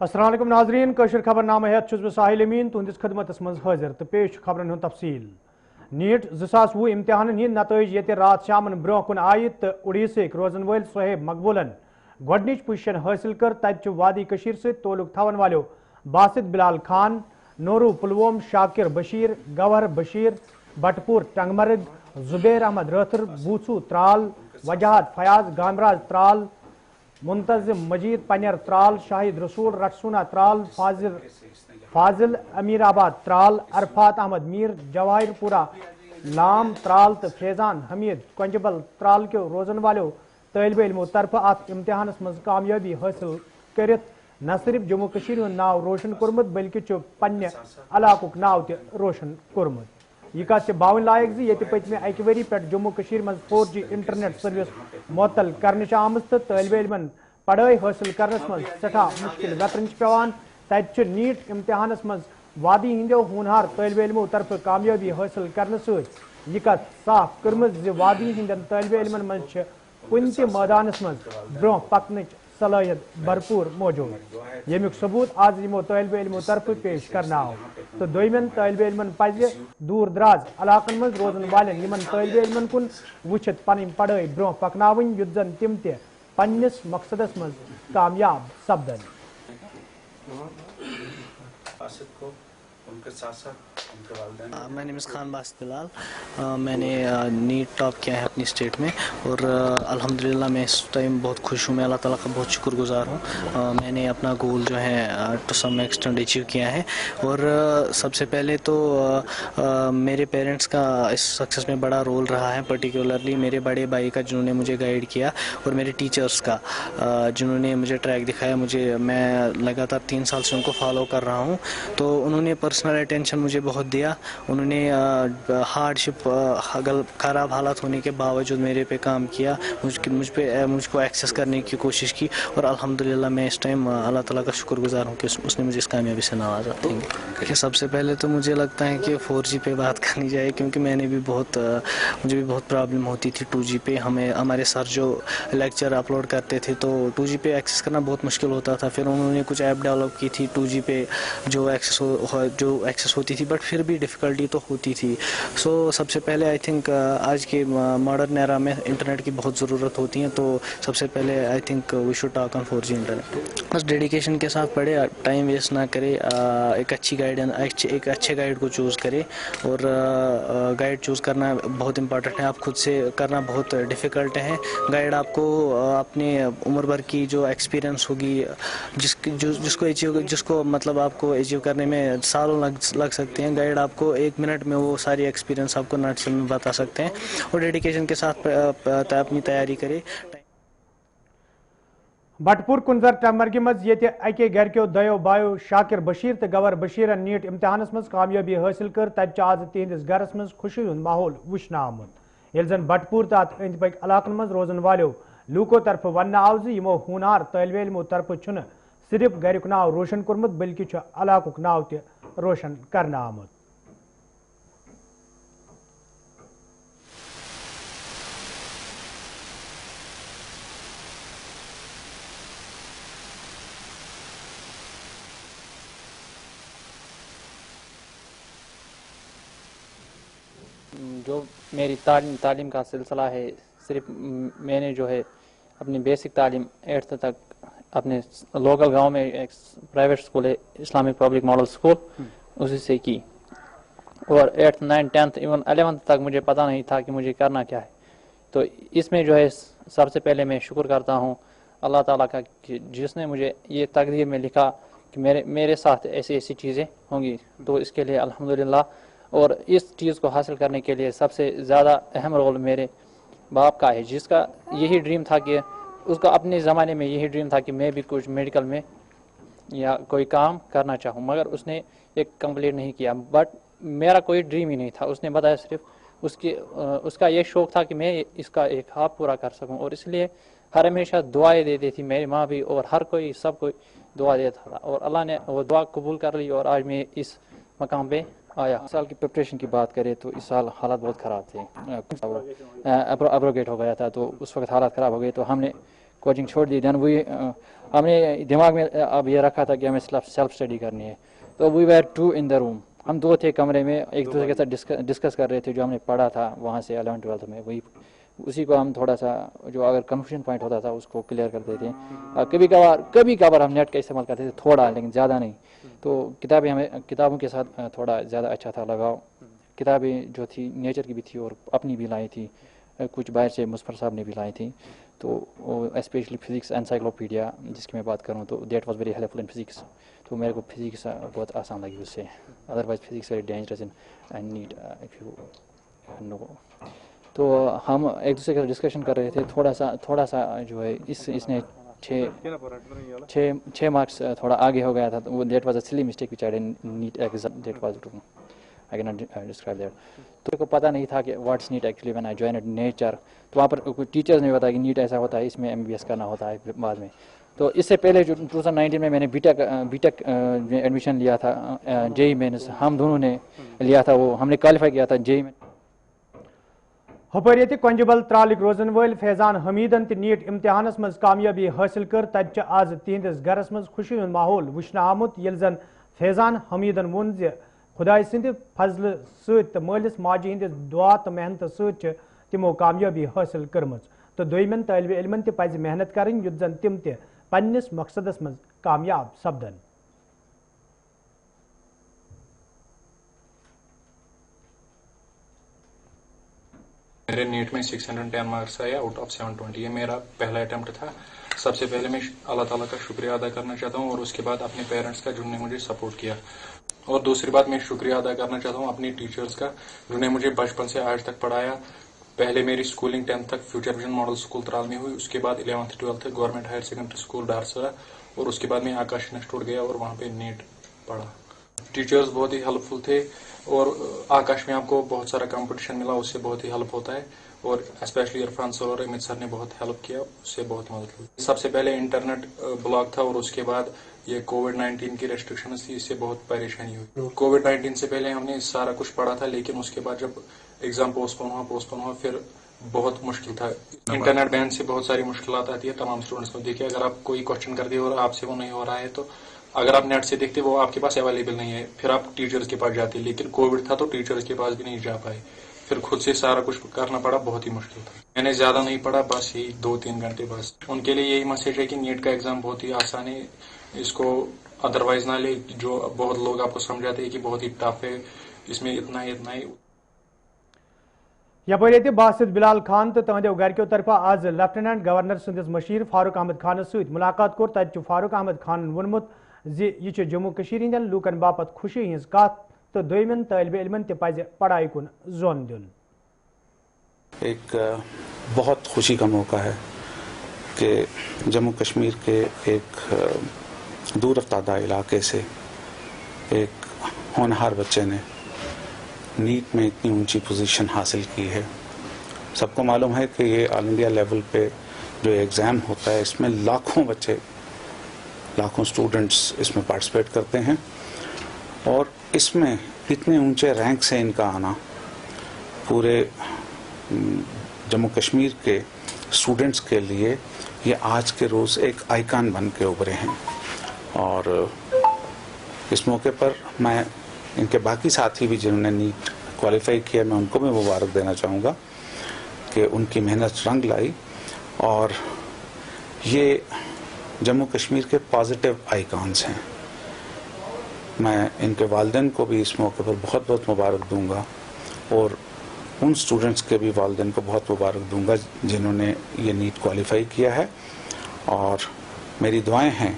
अस्सलाम वालेकुम नाजरीन कशर खबरनामा हेत छुस बह साहिल अमीन तुंदिस खदमतस मज हाजिर तो पेश खबरन हुंद तफसील। नीट 2020 इम्तिहान हिंद नतज ये रात शामन ब्रोह कुन आय तो उड़ीसक रोजन वल सोहेब मकबूलन गोडनिच पोजिशन हासिल कर तत वादी कशीर से तोलुक थवन वालो बासित बिलाल खान, नूरू पुलवोम, शाकिर बशीर, गौहर बशीर, बटपुर टंगमर्ग, जुबैर अहमद रथर, बूसू त्राल, वजाहत फयाज गामराज त्राल, मुंतजिम मजीद पनियर त्राल, शाहिद रसूल रटसूना त्राल, फाजिल अमीराबाद त्राल, अरफात अहमद मीर, जवाहिरपुरा लाम त्राल तो फैजान हमीद कंजबल त्राल के रोजन वालों तलब इलमो तरफ अत इम्तिहानस मज कामयाबी हासिल कर न सिर्फ जम्मू कशीर हुंद नाव रोशन कोर्मुत बल्कि पन्ने इलाकुक नाव ते रोशन कोर्मुत। यह कत बावन लायक ये पत्मे अकि वरी पे जम्मू कशीर मज 4G इंटरनेट सर्विस मुअत्तल करने आमज तो तलब इलमन पढ़ाई हासिल करनस मज सठा मुश्किल वतरन पेवान। तत नीट इम्तिहानस मज वादी हिंदो होनहार तलब इलमो तरफ कामयाबी हासिल करने सह कत साफ कर्मज वादी हिंदन तलब इलमन मज कुन ते मैदानस मज ब्रोह पकन सलाहियत भरपूर मौजूद। यमुक सबूत आज यमो तलब इलमो तरफ पेश करना आव तो दोयमन तलब इलमन पज दूर दराज इलाकन मज रोजन वालन यमन तलब इलमन कुन वुचित पन पढ़ाई ब्रोह पकनावन युत जन तिम ते पन्निस मकसदस मज कामयाब सपदन। My name is Khan Basit Bilal. मैंने नीट टॉप किया है अपनी स्टेट में और अल्हम्दुलिल्लाह मैं इस टाइम बहुत खुश हूँ। मैं अल्लाह ताला का बहुत शुक्रगुजार हूँ। मैंने अपना गोल जो है टू सम एक्सटेंट अचीव किया है और सबसे पहले तो मेरे पेरेंट्स का इस सक्सेस में बड़ा रोल रहा है, पर्टिकुलरली मेरे बड़े भाई का जिन्होंने मुझे गाइड किया और मेरे टीचर्स का जिन्होंने मुझे ट्रैक दिखाया। मैं लगातार 3 साल से उनको फॉलो कर रहा हूँ तो उन्होंने पर्सनल अटेंशन मुझे बहुत दिया। उन्होंने हार्डशिप ख़राब हालात होने के बावजूद मेरे पे काम किया, मुझको एक्सेस करने की कोशिश की और अल्हम्दुलिल्लाह मैं इस टाइम अल्लाह ताला का शुक्रगुजार हूँ कि उसने मुझे इस कामयाबी से नवाजा। कि सबसे पहले तो मुझे लगता है कि 4G पे बात करनी चाहिए क्योंकि मुझे भी बहुत प्रॉब्लम होती थी 2G पे। हमारे सर जो लेक्चर अपलोड करते थे तो 2G पे एक्सेस करना बहुत मुश्किल होता था। फिर उन्होंने कुछ ऐप डेवलप की थी 2G पे जो एक्सेस होती थी, बट फिर भी डिफ़िकल्टी तो होती थी। सबसे पहले आई थिंक आज के मॉडर्न एरा में इंटरनेट की बहुत ज़रूरत होती है तो सबसे पहले I think we should talk on 4G internet. बस डेडिकेशन के साथ पढ़े, टाइम वेस्ट ना करे, एक अच्छे गाइड को चूज़ करे और गाइड चूज़ करना बहुत इंपॉर्टेंट है। आप खुद से करना बहुत डिफ़िकल्ट है। गाइड आपको अपने उम्र भर की जो एक्सपीरियंस होगी जिसको मतलब आपको अचीव करने में सालों लग सकते हैं, गाइड आपको 1 मिनट में वो सारी एक्सपीरियंस आपको नट्स में बता सकते हैं और डेडिकेशन के साथ अपनी तैयारी करें। बटपुर कुंजर टमर्गी मज ये अके घर के दयो बायो शाकिर बशीर तो गवर बशीर नीट इम्तिहानस मज कामयाबी हासिल कर तब आज तिहंदिस गरस मज खुशी हुंद माहौल वुचन आमुत। ये जन बटपुर तो अत अंद पक इलाकन मज रोजन वालो लूको तरफ वन आव यमो हुनार तलब इलमो तरफ सिर्फ गरुक नाव रोशन कोर्मुत बल्कि इलाकुक नाव ते रोशन करना आमुत। जो मेरी तालीम का सिलसिला है, सिर्फ मैंने जो है अपनी बेसिक तालीम 8th तक अपने लोकल गांव में एक प्राइवेट स्कूल है इस्लामिक पब्लिक मॉडल स्कूल, उसी से की और 8th 9th 10th even 11th तक मुझे पता नहीं था कि मुझे करना क्या है। तो इसमें जो है सबसे पहले मैं शुक्र करता हूँ अल्लाह ताला का कि जिसने मुझे ये तकदीर में लिखा कि मेरे साथ ऐसी चीज़ें होंगी, तो इसके लिए अल्हम्दुलिल्लाह। और इस चीज़ को हासिल करने के लिए सबसे ज़्यादा अहम रोल मेरे बाप का है, जिसका यही ड्रीम था कि उसका अपने ज़माने में यही ड्रीम था कि मैं भी कुछ मेडिकल में या कोई काम करना चाहूँ, मगर उसने एक कंप्लीट नहीं किया। बट मेरा कोई ड्रीम ही नहीं था, उसने बताया सिर्फ उसका ये शौक़ था कि मैं इसका एक ख्वाब पूरा कर सकूँ और इसलिए हर हमेशा दुआएं देती थी, मेरी माँ भी और हर कोई सब कोई दुआ देता था और अल्लाह ने वो दुआ कबूल कर ली और आज मैं इस मकाम पे आया। इस साल की प्रिपरेशन की बात करें तो इस साल हालात बहुत ख़राब थे, अब्रोगेट हो गया था तो उस वक्त हालात ख़राब हो गए तो हमने कोचिंग छोड़ दी। देन वी हमने दिमाग में अब ये रखा था कि हमें सेल्फ स्टडी करनी है, तो we were 2 in the room, हम 2 थे कमरे में, एक दूसरे के साथ डिस्कस कर रहे थे जो हमने पढ़ा था वहाँ से 11th-12th में, वही उसी को हम थोड़ा सा जो अगर कन्फ्यूजन पॉइंट होता था उसको क्लियर करते थे। कभी कभार हम नेट का इस्तेमाल करते थे थोड़ा, लेकिन ज़्यादा नहीं। तो किताबों के साथ थोड़ा ज़्यादा अच्छा था लगाव। किताबें जो थी नेचर की भी थी और अपनी भी लाई थी, कुछ बाहर से मुज़फ़्फ़र साहब ने भी लाई थी, तो स्पेशली फिज़िक्स एनसाइक्लोपीडिया जिसकी मैं बात करूँ तो that was very helpful in physics. तो मेरे को फिज़िक्स बहुत आसान लगी उससे, otherwise physics very dangerous in NEET if you know. तो हम एक दूसरे के साथ डिस्कशन कर रहे थे, थोड़ा सा जो है इसने 6 मार्क्स थोड़ा आगे हो गया था, तो वो that was a silly mistake which I didn't NEET exam, that was I can not describe that. तो मेरे को पता नहीं था कि what's NEET actually when I joined nature. तो वहाँ पर टीचर्स ने बताया कि नीट ऐसा होता है, इसमें MBBS करना होता है बाद में। तो इससे पहले जो 2019 में मैंने बीटेक में एडमिशन लिया था, JEE मेंस हम दोनों ने लिया था, वो हमने क्वालिफाई किया था JEE में। हपर ये कंजबल त्रालिक रोजन वल फैजान हमीदन नीट इम्तिहानस मज कामयाबी हासिल कर तत आज तिहंदिस गरस मज खुशी हुंद माहौल वुचन आमुत येल जन फैजान हमीदन वोन ज खुदाई सिंध फजल सत मालिस माजी हंदिस दुआ तो मेहनत सत तिमो कामयाबी हासिल करमज, तो दोयमन तालिब इल्मन त पज मेहनत करन युत जन तिम त पन्निस मकसदस मज कामयाब सपदन। मेरे नीट में 610 मार्क्स आया आउट ऑफ 720। ये मेरा पहला अटेम्प्ट था। सबसे पहले मैं अल्लाह ताला का शुक्रिया अदा करना चाहता हूँ और उसके बाद अपने पेरेंट्स का जिन्होंने मुझे सपोर्ट किया, और दूसरी बात मैं शुक्रिया अदा करना चाहता हूँ अपने टीचर्स का जिन्होंने मुझे बचपन से आज तक पढ़ाया। पहले मेरी स्कूलिंग 10th तक Future Vision Model School Tral में हुई, उसके बाद 11th-12th Government Higher Secondary School Darsara, और उसके बाद मैं आकाश इंस्टीट्यूट गया और वहाँ पे नीट पढ़ा। टीचर्स बहुत ही हेल्पफुल थे, और आकाश में आपको बहुत सारा कंपटीशन मिला, उससे बहुत ही हेल्प होता है, और स्पेशली इरफान सर और अमित सर ने बहुत हेल्प किया, उससे बहुत मदद हुई। सबसे पहले इंटरनेट ब्लॉक था, और उसके बाद ये कोविड-19 की रेस्ट्रिक्शंस थी, इससे बहुत परेशानी हुई। कोविड-19 से पहले हमने सारा कुछ पढ़ा था, लेकिन उसके बाद जब एग्जाम पोस्टपोन हुआ फिर बहुत मुश्किल था। इंटरनेट बैन से बहुत सारी मुश्किलात आती है तमाम स्टूडेंट्स को। देखिए, अगर आप कोई क्वेश्चन करते हो और आपसे वो नहीं हो रहा है, तो अगर आप नेट से देखते वो आपके पास अवेलेबल नहीं है, फिर आप टीचर्स के पास जाते, लेकिन कोविड था तो टीचर्स के पास भी नहीं जा पाए, फिर खुद से सारा कुछ करना पड़ा, बहुत ही मुश्किल था। मैंने ज्यादा नहीं पढ़ा, बस यही 2-3 घंटे बस। उनके लिए यही मैसेज है कि नीट का एग्जाम बहुत ही आसान है, इसको अदरवाइज ना ले। जो बहुत लोग आपको समझाते हैं कि बहुत ही टफ है, इसमें इतना ही। यपर ये बासित बिलाल खान तो तहदो गरक्यों तरफा आज लेफ्टिनेंट गवर्नर सदिस मशीर फारूक अहमद खान सत मुलाकात कोर, तत फारूक अहमद खान वोनमुत यह जम्मू कशीर हंदन लूकन बापत खुशी हज कत, तो दोयमन तालिब इल्मन त पज पढ़ाई कुन जोन दिन। एक बहुत खुशी का मौका है कि जम्मू कश्मीर के एक दूर अफ्तादा इलाके से एक होनहार बच्चे ने नीट में इतनी ऊंची पोजीशन हासिल की है। सबको मालूम है कि ये ऑल इंडिया लेवल पे जो एग्ज़ाम होता है, इसमें लाखों स्टूडेंट्स इसमें पार्टिसिपेट करते हैं, और इसमें इतने ऊंचे रैंक से इनका आना पूरे जम्मू कश्मीर के स्टूडेंट्स के लिए ये आज के रोज़ एक आइकन बन के उभरे हैं। और इस मौके पर मैं इनके बाकी साथी भी जिन्होंने नीट क्वालिफाई किया, मैं उनको भी मुबारक देना चाहूँगा कि उनकी मेहनत रंग लाई, और ये जम्मू कश्मीर के पॉजिटिव आइकॉन्स हैं। मैं इनके वालिदैन को भी इस मौके पर बहुत बहुत मुबारक दूंगा, और उन स्टूडेंट्स के भी वालिदैन को बहुत मुबारक दूंगा जिन्होंने ये नीट क्वालिफाई किया है। और मेरी दुआएं हैं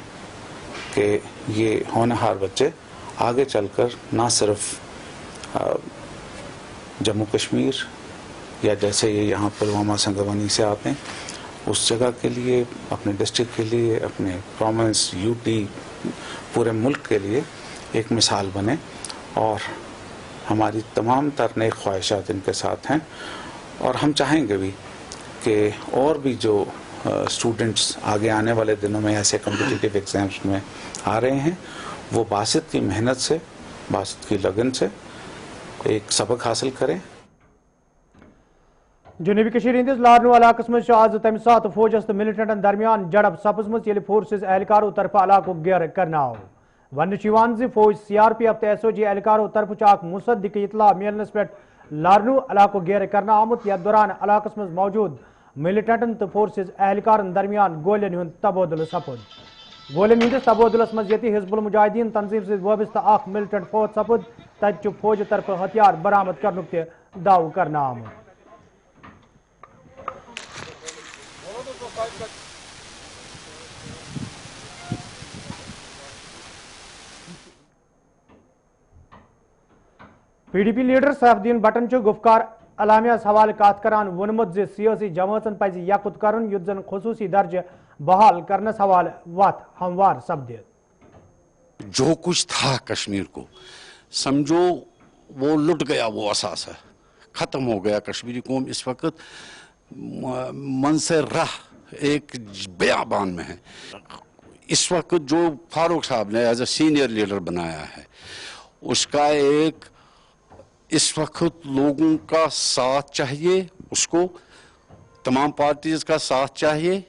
कि ये होनहार बच्चे आगे चलकर ना सिर्फ जम्मू कश्मीर या जैसे ये यहाँ पुलवामा संगवानी से आते हैं उस जगह के लिए, अपने डिस्ट्रिक्ट के लिए, अपने प्रोविंस यूटी पूरे मुल्क के लिए एक मिसाल बने, और हमारी तमाम तर नेक ख्वाहिशात इनके साथ हैं। और हम चाहेंगे भी कि और भी जो स्टूडेंट्स आगे आने वाले दिनों में ऐसे कॉम्पिटिटिव एग्जाम्स में आ रहे हैं, वो बासित की मेहनत से, बासित की लगन से एक सबक हासिल करें। جنوبی کشیر ہندس لارنو علاقس مز آز تمہ سات فوجس تو ملٹنٹن درمیان جڑپ سپزمت یل فورسز اہلکاروں طرف علاقہ گیر کرنا آو ون فوج سی آر پی ایف تو ایس او جی اہلکاروں طرف اخ مصدق اطلاع ملنس پہ لارنو علاقہ گیر کرنا آمت یتھ دوران علاقس مز موجود ملٹنٹن تو فورسز اہلکارن درمیان گولین ہند تبادلہ سپد گولین ہندس تبادلس مز یتی حزب المجاہدین تنظیم سے وابستہ اخ ملٹنٹ فوت سپد تت فوج طرف ہتھیار برآمد کرنک تہ دعو کرنا آمت P D P leader Saifuddin بٹن گفتار اعلامیہ حوالہ کات کران وونمت سیاسی جماعتن پزِ یکت کرن یُتھ زن خصوصی درجہ بحال کرنس حوالہ وت ہموار سپدِ جو کچھ تھا کشمیر کو سمجھو وہ لٹ گیا، وہ اثاثہ ختم ہو گیا. کشمیری قوم اس وقت منصر راہ ایک بیابان میں ہے. اس وقت جو فاروق صاحب نے ایز اے سینئر لیڈر بنایا ہے اس کا ایک اس وقت لوگوں کا ساتھ چاہیے، اس کو تمام پارٹیز کا ساتھ چاہیے،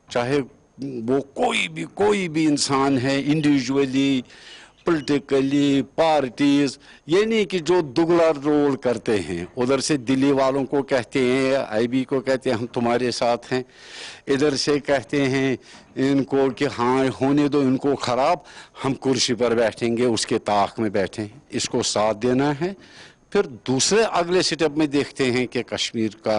چاہے وہ کوئی بھی انسان ہے، انڈیویجولی پولیٹیکلی پارٹیز، یہ نہیں کہ جو دگلا رول کرتے ہیں، ادھر سے دلی والوں کو کہتے ہیں، آئی بی کو کہتے ہیں ہم تمہارے ساتھ ہیں، ادھر سے کہتے ہیں ان کو کہ ہاں ہونے دو ان کو خراب، ہم کرسی پر بیٹھیں گے، اس کے طاق میں بیٹھیں. اس کو ساتھ دینا ہے. پھر دوسرے اگلے سٹیپ میں دیکھتے ہیں کہ کشمیر کا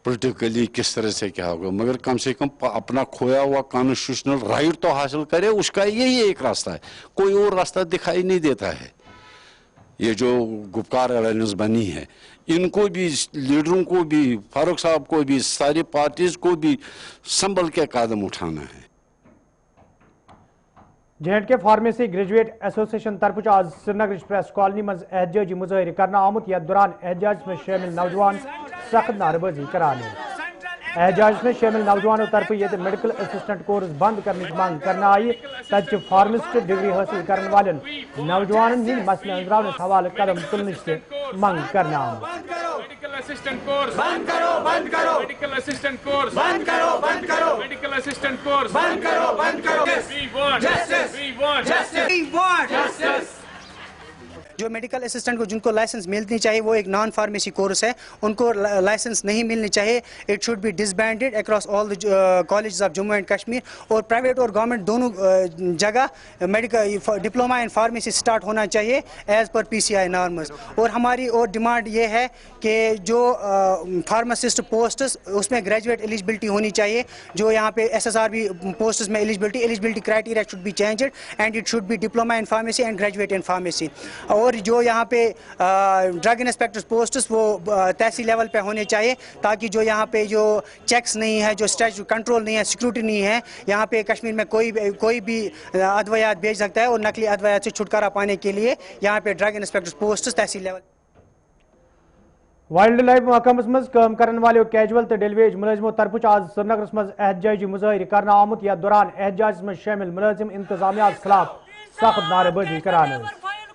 پولیٹیکلی کس طرح سے کیا ہوگا، مگر کم سے کم اپنا کھویا ہوا کانسٹیٹیوشنل رائٹ تو حاصل کرے. اس کا یہی ایک راستہ ہے، کوئی اور راستہ دکھائی نہیں دیتا ہے. یہ جو گپکار الائنس بنی ہے ان کو بھی، لیڈروں کو بھی، فاروق صاحب کو بھی، ساری پارٹیز کو بھی سنبھل کے قدم اٹھانا ہے. جے کے فارمیسی گریجویٹ ایسوسیشن طرف آج سری نگر پریس کالونی مز احتجاجی مظاہرہ کرنا آمت یتھ دوران احتجاج میں شامل نوجوان سخت نعرہ بازی کران. احتجاج میں شامل نوجوانوں طرف یہ میڈیکل اسسٹنٹ کورس بند کرنے کی مانگ کرنا آئی. تت فارمسٹ ڈگری حاصل کرنے والن نوجوانن ہند مسئلہ انزراونس حوالہ قدم تلنے سے مانگ کرنا آمت. میڈیکل اسسٹنٹ کورس بند کرو، بند کرو. میڈیکل اسسٹنٹ کورس بند کرو، بند کرو. میڈیکل اسسٹنٹ کورس بند کرو، بند کرو. We want justice. We want justice. We want justice. جو میڈیکل اسسٹنٹ کو جن کو لائسنس ملنی چاہیے وہ ایک نان فارمیسی کورس ہے، ان کو لائسنس نہیں ملنی چاہیے. It should be disbanded across all the colleges of Jammu and Kashmir. اور پرائیویٹ اور گورنمنٹ دونوں جگہ medical diploma in pharmacy start ہونا چاہیے ایز پر پی سی آئی نارمز. اور ہماری اور ڈیمانڈ یہ ہے کہ جو فارماسسٹ پوسٹس اس میں گریجویٹ ایلیجبلٹی ہونی چاہیے. جو یہاں پہ S S R B posts میں eligibility criteria should be changed and it should be diploma in pharmacy and graduate in pharmacy. اور جو یہاں پہ ڈرگ انسپیکٹر پوسٹس وہ تحصیل لیول پہ ہونے چاہیے تاکہ جو یہاں پہ جو چیکس نہیں ہے، جو اسٹیچو کنٹرول نہیں ہے، سیکورٹی نہیں ہے، یہاں پہ کشمیر میں کوئی بھی ادویات بیچ سکتا ہے. اور نقلی ادویات سے چھٹکارا پانے کے لیے یہاں پہ ڈرگ انسپیکٹر پوسٹس تحصیل لیول. وائلڈ لائف محکمس مز کام کرن والو کیجول تو ڈیلیویج ملازموں طرف آج سری نگر مز احتجاجی مظاہرہ کرنا آمت یتھ دوران احتجاج میں شامل ملازم انتظامیہ خلاف سخت نعرہ بازی کران.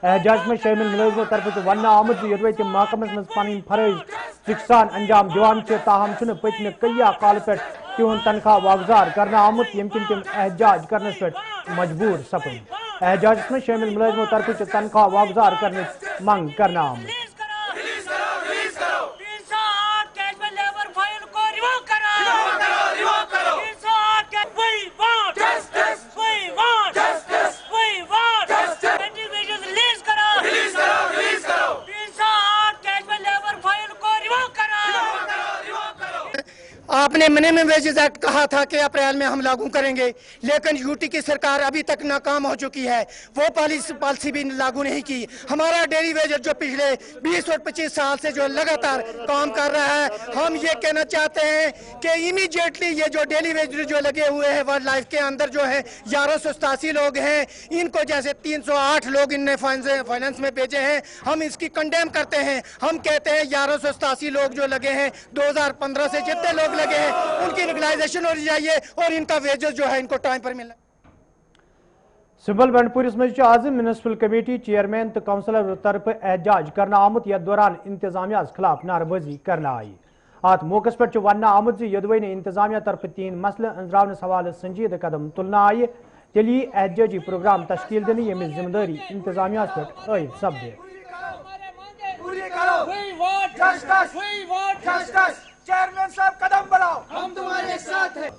احتجاج میں شامل ملازموں طرف ون آمت یوتوے تم محکمس مز پن فرائض سان انجام دیوان تاہم پتمہ کئی کال پہ تہد تنخواہ واگزار کرنا آمت یم کن تم احتجاج کرنس پہ مجبور سپد. احتجاج میں شامل ملازموں طرف تنخواہ واگزار کرنے مانگ کرنا آمت. آپ نے منیمم ویجز ایکٹ کہا تھا کہ اپریل میں ہم لاگو کریں گے، لیکن یوٹی کی سرکار ابھی تک ناکام ہو چکی ہے، وہ پالیسی بھی لاگو نہیں کی. ہمارا ڈیلی ویجر جو پچھلے 20 اور 25 سال سے جو لگاتار کام کر رہا ہے، ہم یہ کہنا چاہتے ہیں کہ امیڈیٹلی یہ جو ڈیلی ویجر جو لگے ہوئے ہیں وائلڈ لائف کے اندر جو ہے 1187 لوگ ہیں، ان کو جیسے 308 لوگ ان نے فائنانس میں بھیجے ہیں، ہم اس کی کنڈیم کرتے ہیں. ہم کہتے ہیں 1187 لوگ جو لگے ہیں 2015 سے جتنے لوگ لگے ہیں ان کی ریگولائزیشن ہونی چاہیے اور ان کا ویجز جو ہے ان کو ٹائم پر ملنا. سبل بنڈ پورس مز آز میونسپل کمیٹی چیئرمین تو کونسلر طرف احتجاج کرنا آمت یتھ دوران انتظامیہ خلاف نعرہ بازی کرنا آئی. ات موقع پہ ون آمت یدوے انتظامیہ طرف 3 مسئلہ انزراونس حوالہ سنجیدہ قدم تلنا آئی تیل یی احتجاجی پروگرام تشکیل دن یمچ ذمہ داری انتظامیہ پہ عائد سپدے. چیئرمین صاحب قدم بڑھاؤ, ہم تمہارے ساتھ ہیں.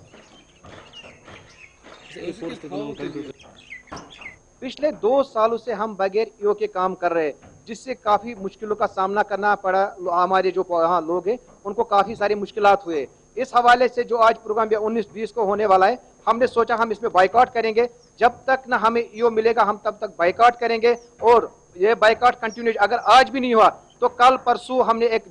پچھلے 2 سالوں سے ہم بغیر ایو کے کام کر رہے ہیں, جس سے کافی مشکلوں کا سامنا کرنا پڑا. ہمارے جو یہاں لوگ ہیں ان کو کافی ساری مشکلات ہوئے. اس حوالے سے جو آج پروگرام 19-20 کو ہونے والا ہے, ہم نے سوچا ہم اس میں بائیکاٹ کریں گے. جب تک نہ ہمیں ایو ملے گا ہم تب تک بائیکاٹ کریں گے, اور یہ بائیکاٹ کنٹینیو. اگر آج بھی نہیں ہوا تو کل پرسوں ہم نے ایک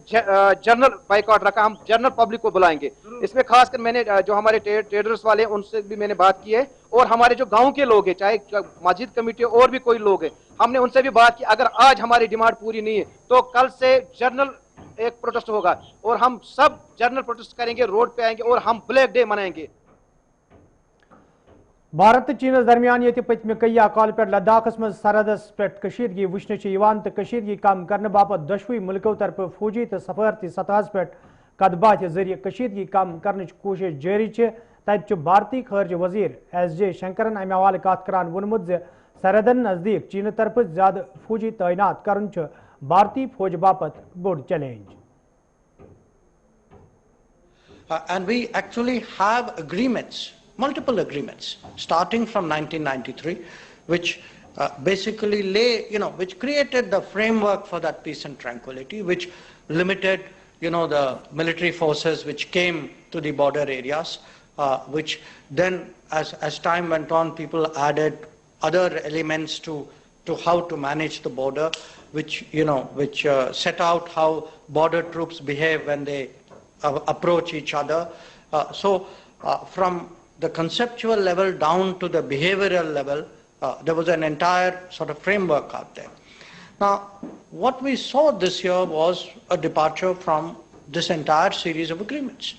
جنرل بائیکاٹ رکھا, ہم جنرل پبلک کو بلائیں گے. اس میں خاص کر میں نے جو ہمارے ٹریڈرز والے ہیں ان سے بھی میں نے بات کی ہے, اور ہمارے جو گاؤں کے لوگ ہیں, چاہے مسجد کمیٹی اور بھی کوئی لوگ ہیں, ہم نے ان سے بھی بات کی. اگر آج ہماری ڈیمانڈ پوری نہیں ہے تو کل سے جنرل ایک پروٹیسٹ ہوگا, اور ہم سب جنرل پروٹیسٹ کریں گے, روڈ پہ آئیں گے اور ہم بلیک ڈے منائیں گے. بھارت تو چینس درمیان یہ پتمہ کئی کال پہ لداخس مز سرحدس پہ کشیدگی وچھنے تو کشیدگی کم کرنے باپت دشوئی ملکوں طرف فوجی تو سفارتی سطحس پہ کدبات ذریعہ کشیدگی کم کرنے کوشش جاری. تت بھارتی خارجہ وزیر ایس جے شنکرن امہ حوالہ کت کران وونمت سرحدن نزدیک چین طرف زیادہ فوجی تعینات کرن بھارتی فوج باپت بوڑ challenge. And we actually have agreements, multiple agreements, starting from 1993, which basically which created the framework for that peace and tranquility, which limited, the military forces which came to the border areas, which then, as time went on, people added other elements to how to manage the border, which set out how border troops behave when they approach each other. From the conceptual level down to the behavioral level, there was an entire sort of framework out there. Now, what we saw this year was a departure from this entire series of agreements.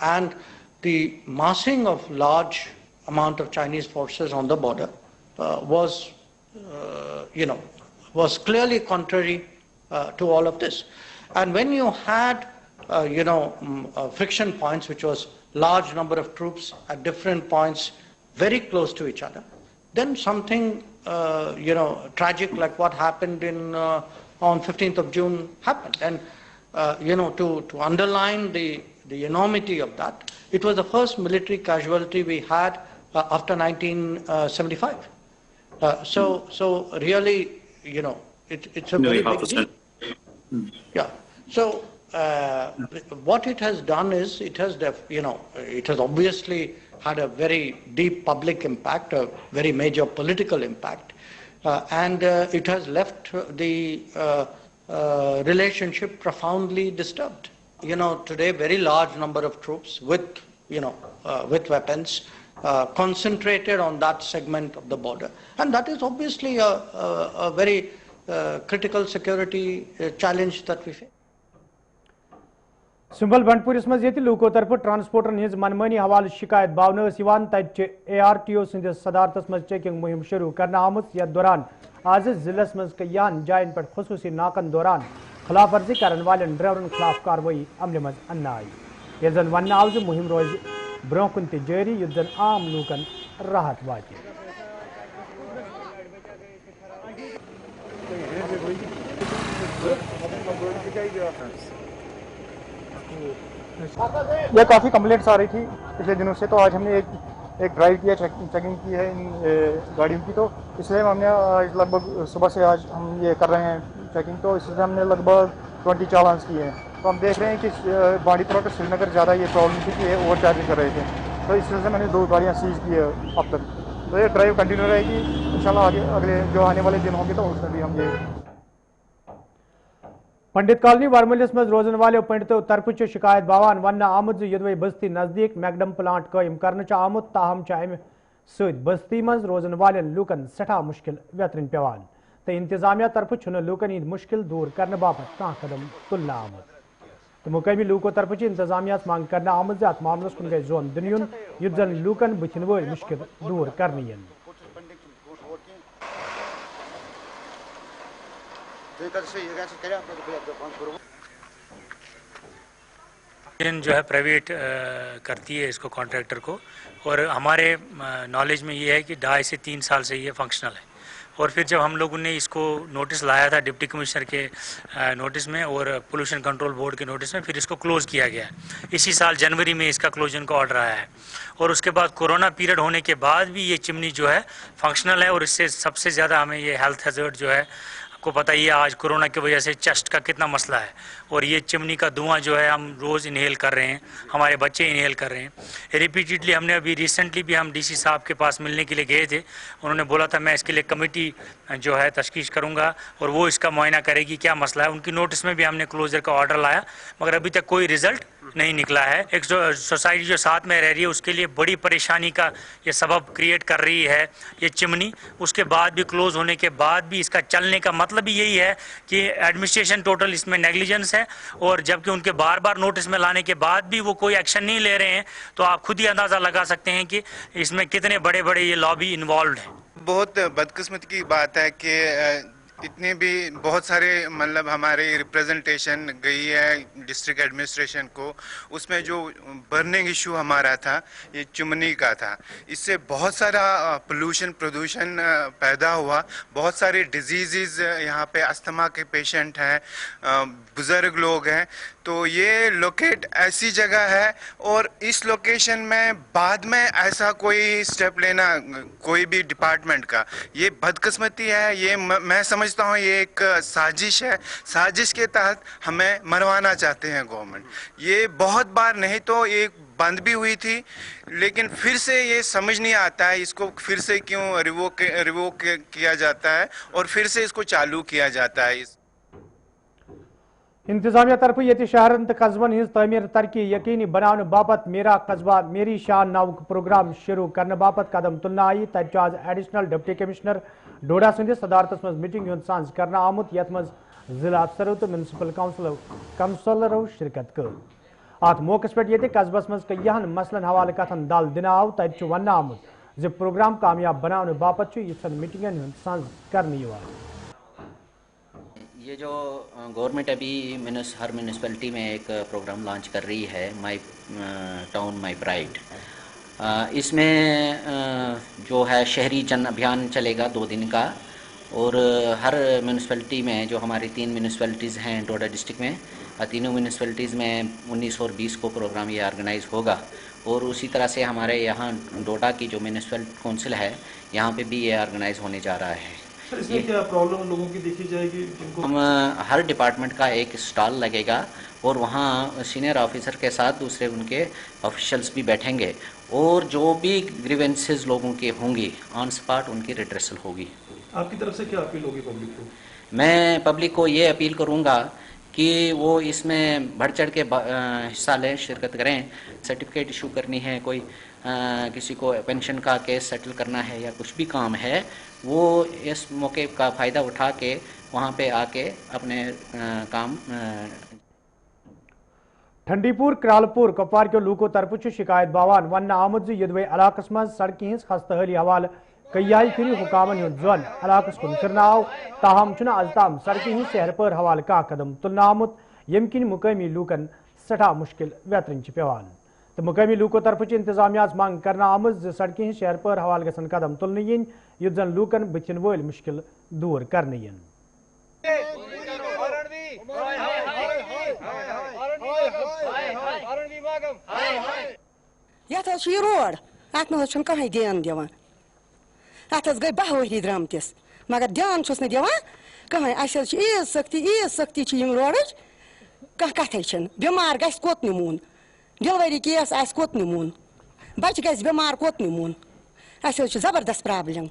And the massing of large amount of Chinese forces on the border was clearly contrary to all of this. And when you had friction points, which was large number of troops at different points very close to each other, then something tragic like what happened on 15th of June happened. And to underline the enormity of that, it was the first military casualty we had after 1975. So really, it's a very big deal. Yeah. So what it has done is it has obviously had a very deep public impact, a very major political impact, and it has left the relationship profoundly disturbed. Today very large number of troops with weapons concentrated on that segment of the border, and that is obviously a very critical security challenge that we face. Sumbal بنڈپورس مز یہ لوکو طرف ٹرانسپورٹرن his منمانی حوالہ شکایت باونہ تت ARTO سندس صدارتس مز checking مہم شروع کرنا آمت. یتھ دوران آز ضلع مز کئیان جائن پہ خصوصی ناکن دوران خلاف ورزی کرن والن ڈرائیورن خلاف کاروی عمل مز ان آئی. یل زن ون آو مہم روز برو کن تہ جاری یت زن عام لوکن راحت وات. یہ کافی کمپلینٹس آ رہی تھی پچھلے دنوں سے, تو آج ہم نے ایک ڈرائیو کیا, چیکنگ کی ہے ان گاڑیوں کی, تو اس لیے ہم نے آج لگ بھگ صبح سے آج ہم یہ کر رہے ہیں چیکنگ, تو اس لیے ہم نے لگ بھگ 20 چالانس کیے ہیں. تو ہم دیکھ رہے ہیں کہ بانڈی پورہ ٹو سری نگر زیادہ یہ پرابلم تھی کہ اوور چارجنگ کر رہے تھے, تو اس وجہ سے میں نے 2 گاڑیاں سیز کی ہے اب تک. تو یہ ڈرائیو کنٹینیو رہے گی انشاءاللہ, اگلے جو آنے والے دن ہوں گے تو اس میں بھی ہم یہ. پنڈت کالونی ورملس مز روزن والوں پنڈتوں طرف شکایت باوان ون آمت یدوے بستی نزدیک میکڈم پلانٹ قائم کرنے آمت, تاہم امہ ست بستی مز روزن والن لوکن سٹھا مشکل ویترن پیوان, تو انتظامیہ طرف لوکن ہند مشکل دور کرنے باپت کھانا قدم تلنا آمت. تو مقامی لوکو طرف انتظامیہ مانگ کرنے آمت ات معاملس کن گئی زون دن یون یت زن لوکن بتن ول مشکل دور کرنے ین. जो है प्राइवेट करती है इसको कॉन्ट्रैक्टर को, और हमारे नॉलेज में ये है कि 2.5 से 3 साल से ये फंक्शनल है। और फिर जब हम लोगों ने इसको नोटिस लाया था डिप्टी कमिश्नर के नोटिस में और पोल्यूशन कंट्रोल बोर्ड के नोटिस में, फिर इसको क्लोज़ किया गया। इसी साल जनवरी में इसका क्लोजन का ऑर्डर आया है। और उसके बाद कोरोना पीरियड होने के बाद भी ये चिमनी जो है फंक्शनल है, और इससे सबसे ज़्यादा हमें ये हेल्थ हैजर्ड जो है, आपको पता ही है आज कोरोना की वजह से चेस्ट का कितना मसला है, और ये चिमनी का धुआं जो है हम रोज़ इनहेल कर रहे हैं, हमारे बच्चे इनहेल कर रहे हैं रिपीटेडली। हमने अभी रिसेंटली भी हम डीसी साहब के पास मिलने के लिए गए थे, उन्होंने बोला था मैं इसके लिए कमेटी जो है तशकीश करूंगा और वो इसका मुआयना करेगी क्या मसला है। उनकी नोटिस में भी हमने क्लोजर का ऑर्डर लाया, मगर अभी तक कोई रिजल्ट नहीं निकला है। एक सोसाइटी जो साथ में रह रही है उसके लिए बड़ी परेशानी का ये सबब क्रिएट कर रही है ये चिमनी। उसके बाद भी क्लोज होने के बाद भी इसका चलने का मतलब ही यही है कि एडमिनिस्ट्रेशन टोटल इसमें नेग्लिजेंस है, और जबकि उनके बार बार नोटिस में लाने के बाद भी वो कोई एक्शन नहीं ले रहे हैं, तो आप खुद ही अंदाज़ा लगा सकते हैं कि इसमें कितने बड़े बड़े ये लॉबी इन्वॉल्व हैं। बहुत बदकिस्मती की बात है कि इतने भी बहुत सारे मतलब हमारे रिप्रेजेंटेशन गई है डिस्ट्रिक्ट एडमिनिस्ट्रेशन को, उसमें जो बर्निंग इशू हमारा था ये चिमनी का था, इससे बहुत सारा प्रदूषण पैदा हुआ, बहुत सारे डिजीज़ यहाँ पे अस्थमा के पेशेंट हैं, बुज़ुर्ग लोग हैं। तो ये लोकेट ऐसी जगह है और इस लोकेशन में बाद में ऐसा कोई स्टेप लेना कोई भी डिपार्टमेंट का, ये बदकिस्मती है। ये मैं समझता हूँ ये एक साजिश है, साजिश के तहत हमें मरवाना चाहते हैं गवर्नमेंट। ये बहुत बार नहीं तो ये बंद भी हुई थी, लेकिन फिर से ये समझ नहीं आता है इसको फिर से क्यों रिवोक किया जाता है और फिर से इसको चालू किया जाता है। इंतजामिया तरफ ये शहरन तो कस्बन हज तमीर तरक्की यकीनी बनाने बापत मेरा कस्बा मेरी शान नावक प्रोग्राम शुरू करने बापत कदम तुलना आई। तज आज एडिशनल डिप्टी कमिश्नर डोडा संदिस सदारतस मज मीटिंग हूं सांस करना आमुत यथ मज जिला अफसरों तो म्यूनसिपल काउंसलरों शिरकत कर। अत मौके पे ये कस्बस मज कयन मसलन हवाले कथन दल दिन आव तज वन आमुत जो प्रोग्राम कामयाब बनाने बापत मीटिंगन हूं सांस करने। ये जो गवर्नमेंट अभी हर म्यूनसिपैलिटी में एक प्रोग्राम लॉन्च कर रही है माई टाउन माई प्राइड, इसमें जो है शहरी जन अभियान चलेगा 2 दिन का, और हर म्यूनसिपैलिटी में जो हमारी 3 म्यूनसिपैलिटीज़ हैं डोडा डिस्ट्रिक्ट में, तीनों म्यूनसिपैलिटीज़ में 19 और 20 को प्रोग्राम ये ऑर्गेनाइज होगा। और उसी तरह से हमारे यहाँ डोडा की जो म्यूनसिपल काउंसिल है यहाँ पे भी ये ऑर्गेनाइज होने जा रहा है। इसमें क्या प्रॉब्लम लोगों की देखी जाएगी? हम हर डिपार्टमेंट का एक स्टॉल लगेगा और वहाँ सीनियर ऑफिसर के साथ दूसरे उनके ऑफिशियल्स भी बैठेंगे, और जो भी ग्रीवेंसेस लोगों के होंगी ऑन स्पॉट उनकी रिड्रेसल होगी। आपकी तरफ से क्या अपील होगी पब्लिक को? मैं पब्लिक को ये अपील करूँगा कि वो इसमें बढ़ चढ़ के हिस्सा लें, शिरकत करें। सर्टिफिकेट इशू करनी है, कोई किसी को पेंशन का केस सेटल करना है या कुछ भी काम है, वो इस मौके का फ़ायदा उठा के वहाँ पे आके अपने काम। ठंडीपुर क्रालपुर कपवार के लूको तरफ शिकायत बावान वन आमुद यदवे इलाकस मज सड़कें हज खस्तहली हवाल कई फिर हुकामन जोन इलाकस कुन फिरनाव, ताहम आज ताम सड़कें हज शहर पर हवाल का कदम तुलना आमुत यम किन मुकामी लूकन सठा मुश्किल व्यतरन पेवान। तो मुकामी लूको तरफ इंतजामिया मांग करना आमज सड़कें शहर पर हवाल गसन कदम तुलने इन युद्ध जन लूकन बचन वल मुश्किल दूर करने इन। यह रोड अत मे कहीं ध्यान दिवान, अत गई 10 वरी द्रमतिस मगर ध्यान दिवान कहीं। ईद सख्ती रोड कथ बीमार गस कोत निमून, डिलवरी केस आस कोत निमून, बच्चे गस बीमार कोत निमून। जबरदस्त प्रॉब्लम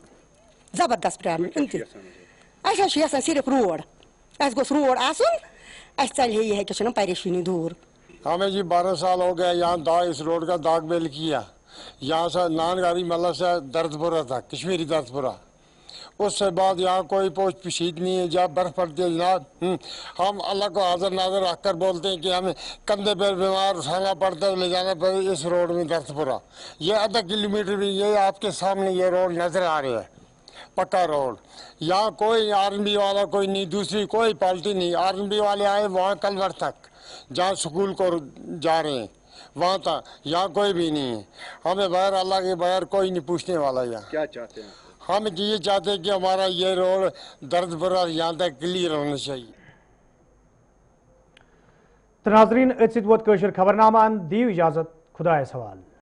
यसान सिर्फ रोड गोस रोड आसन चल ये है परेशानी दूर। हमें जी 12 साल हो गए यहाँ इस रोड का दाग बेल किया। यहाँ से नानगारी मल्ला से दर्दपुरा था, कश्मीरी दर्दपुरा। उससे बाद यहाँ कोई पोस्ट पशीद नहीं है। जब बर्फ पड़ती है जनाब, हम अल्लाह को हाजिर नाजर रख कर बोलते हैं कि हमें कंधे पर बीमार उठाना पड़ता है, ले जाना पड़ता है। इस रोड में दर्दपुरा ये आधा किलोमीटर भी, ये आपके सामने ये रोड नजर आ रही है। पक्का रोड। यहाँ कोई आर्मी वाला कोई नहीं, दूसरी कोई पार्टी नहीं। आर्मी वाले आए वहाँ कलवर तक, जहाँ स्कूल को जा रहे हैं वहाँ तक, यहाँ कोई भी नहीं है। हमें बगैर अल्लाह के बगैर कोई नहीं पूछने वाला। यहाँ क्या चाहते हैं? हम ये चाहते हैं कि हमारा ये रोड दर्द भरा यहाँ तक क्लियर होना चाहिए। तो नाजरीन, वोत खबरनामा, दीव इजाजत, खुदा सवाल।